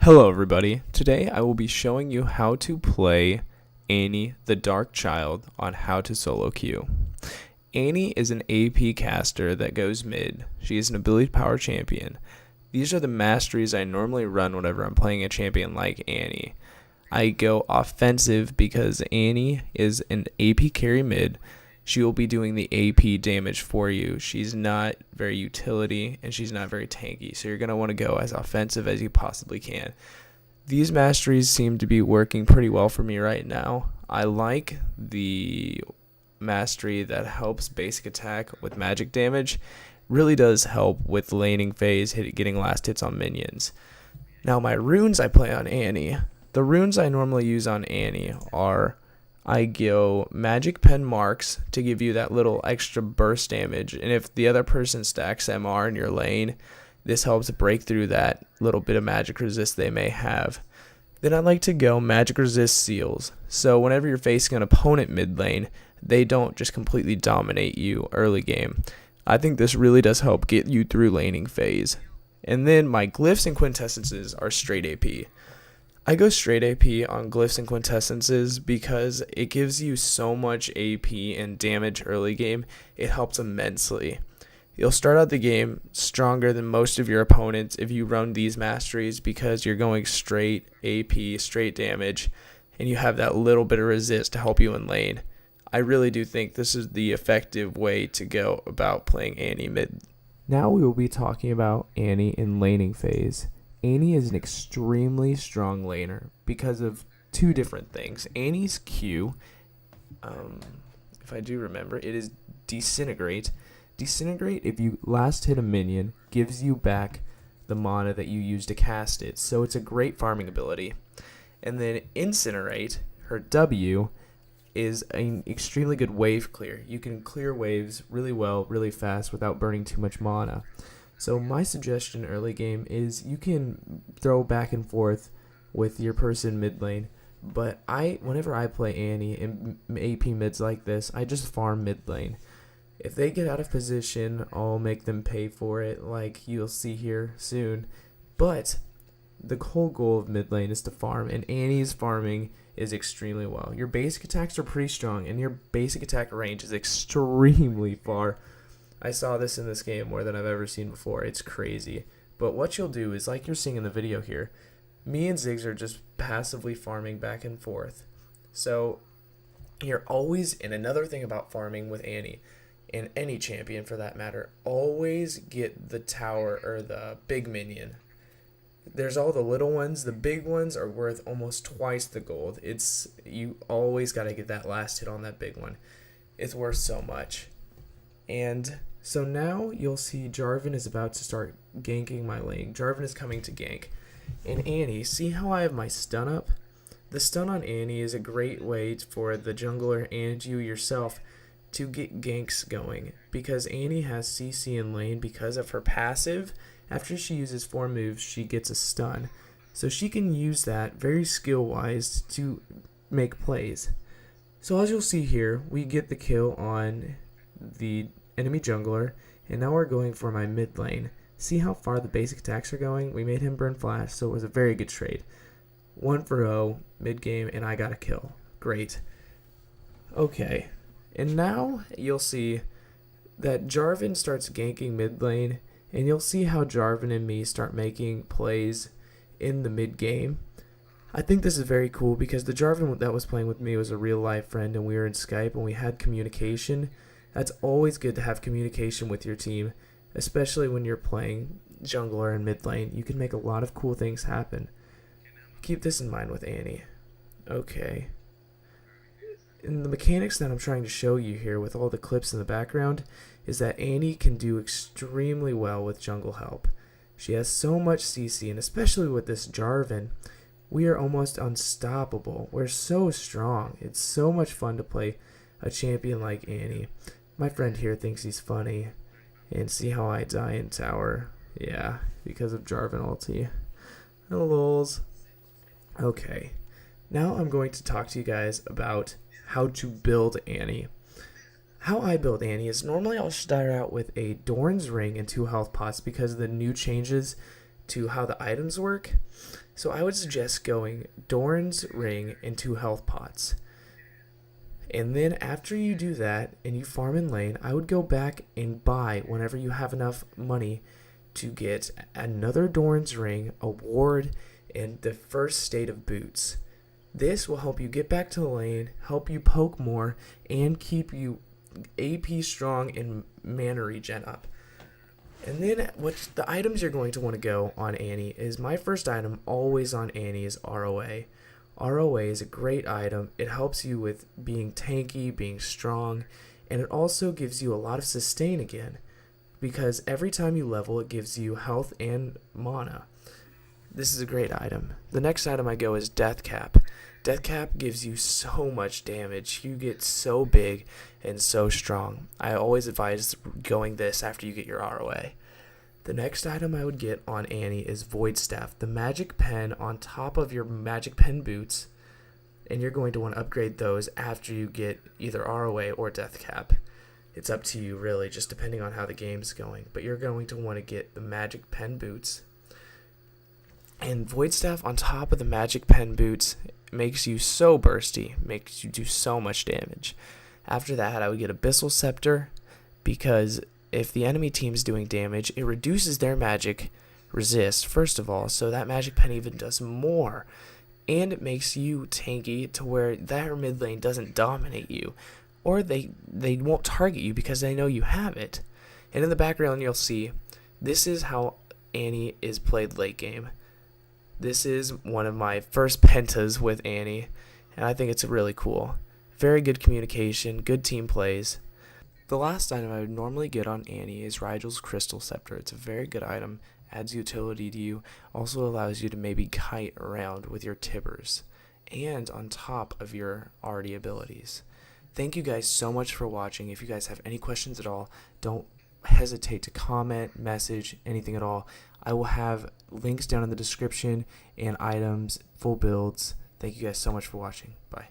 Hello everybody, today I will be showing you how to play Annie the Dark Child on how to solo queue. Annie is an AP caster that goes mid. She is an ability power champion. These are the masteries I normally run whenever I'm playing a champion like Annie. I go offensive because Annie is an AP carry mid. She will be doing the AP damage for you. She's not very utility and she's not very tanky, so you're going to want to go as offensive as you possibly can. These masteries seem to be working pretty well for me right now. I like the mastery that helps basic attack with magic damage. Really does help with laning phase, getting last hits on minions. Now my runes I play on Annie. The runes I normally use on Annie are I go Magic Pen Marks to give you that little extra burst damage, and if the other person stacks MR in your lane, this helps break through that little bit of magic resist they may have. Then I like to go Magic Resist Seals, so whenever you're facing an opponent mid lane, they don't just completely dominate you early game. I think this really does help get you through laning phase. And then my Glyphs and Quintessences are straight AP. I go straight AP on Glyphs and Quintessences because it gives you so much AP and damage early game, it helps immensely. You'll start out the game stronger than most of your opponents if you run these masteries because you're going straight AP, straight damage, and you have that little bit of resist to help you in lane. I really do think this is the effective way to go about playing Annie mid. Now we will be talking about Annie in laning phase. Annie is an extremely strong laner because of two different things. Annie's Q, if I do remember, it is Disintegrate. Disintegrate, if you last hit a minion, gives you back the mana that you used to cast it, so it's a great farming ability. And then Incinerate, her W, is an extremely good wave clear. You can clear waves really well, really fast without burning too much mana. So my suggestion early game is you can throw back and forth with your person mid lane, but whenever I play Annie in AP mids like this, I just farm mid lane. If they get out of position, I'll make them pay for it like you'll see here soon. But the whole goal of mid lane is to farm, and Annie's farming is extremely well. Your basic attacks are pretty strong, and your basic attack range is extremely far. I saw this in this game more than I've ever seen before. It's crazy. But what you'll do is, like you're seeing in the video here, me and Ziggs are just passively farming back and forth. So you're always, and another thing about farming with Annie, and any champion for that matter, always get the tower or the big minion. There's all the little ones. The big ones are worth almost twice the gold. You always got to get that last hit on that big one. It's worth so much. And so now you'll see Jarvan is about to start ganking my lane. Jarvan is coming to gank. And Annie, see how I have my stun up? The stun on Annie is a great way for the jungler and you yourself to get ganks going, because Annie has CC in lane because of her passive. After she uses 4 moves, she gets a stun. So she can use that very skill-wise to make plays. So as you'll see here, we get the kill on the enemy jungler, and now we're going for my mid lane. See how far the basic attacks are going? We made him burn flash, so it was a very good trade. 1 for 0 mid game, and I got a kill. Great. Okay, and now you'll see that Jarvan starts ganking mid lane, and you'll see how Jarvan and me start making plays in the mid game. I think this is very cool because the Jarvan that was playing with me was a real life friend, and we were in Skype and we had communication. That's always good to have communication with your team, especially when you're playing jungler and mid lane. You can make a lot of cool things happen. Keep this in mind with Annie. Okay. And the mechanics that I'm trying to show you here with all the clips in the background is that Annie can do extremely well with jungle help. She has so much CC, and especially with this Jarvan, we are almost unstoppable. We're so strong. It's so much fun to play a champion like Annie. My friend here thinks he's funny. And see how I die in tower? Yeah, because of Jarvan ulti. Lols. Okay, now I'm going to talk to you guys about how to build Annie. How I build Annie is normally I'll start out with a Doran's Ring and 2 health pots because of the new changes to how the items work. So I would suggest going Doran's Ring and 2 health pots. And then after you do that and you farm in lane, I would go back and buy whenever you have enough money to get another Doran's Ring, a ward, and the first state of boots. This will help you get back to the lane, help you poke more, and keep you AP strong and mana regen up. And then what the items you're going to want to go on Annie is my first item always on Annie is ROA. ROA is a great item. It helps you with being tanky, being strong, and it also gives you a lot of sustain again because every time you level it gives you health and mana. This is a great item. The next item I go is Deathcap. Deathcap gives you so much damage. You get so big and so strong. I always advise going this after you get your ROA. The next item I would get on Annie is Void Staff, the magic pen on top of your magic pen boots, and you're going to want to upgrade those after you get either ROA or Deathcap. It's up to you really, just depending on how the game's going, but you're going to want to get the magic pen boots. And Void Staff on top of the magic pen boots makes you so bursty, makes you do so much damage. After that, I would get Abyssal Scepter, because if the enemy team's doing damage, it reduces their magic resist, first of all, so that magic pen even does more. And it makes you tanky to where their mid lane doesn't dominate you, or they won't target you because they know you have it. And in the background, you'll see this is how Annie is played late game. This is one of my first pentas with Annie, and I think it's really cool. Very good communication, good team plays. The last item I would normally get on Annie is Rygel's Crystal Scepter. It's a very good item, adds utility to you, also allows you to maybe kite around with your tibbers, and on top of your already abilities. Thank you guys so much for watching. If you guys have any questions at all, don't hesitate to comment, message, anything at all. I will have links down in the description and items, full builds. Thank you guys so much for watching. Bye.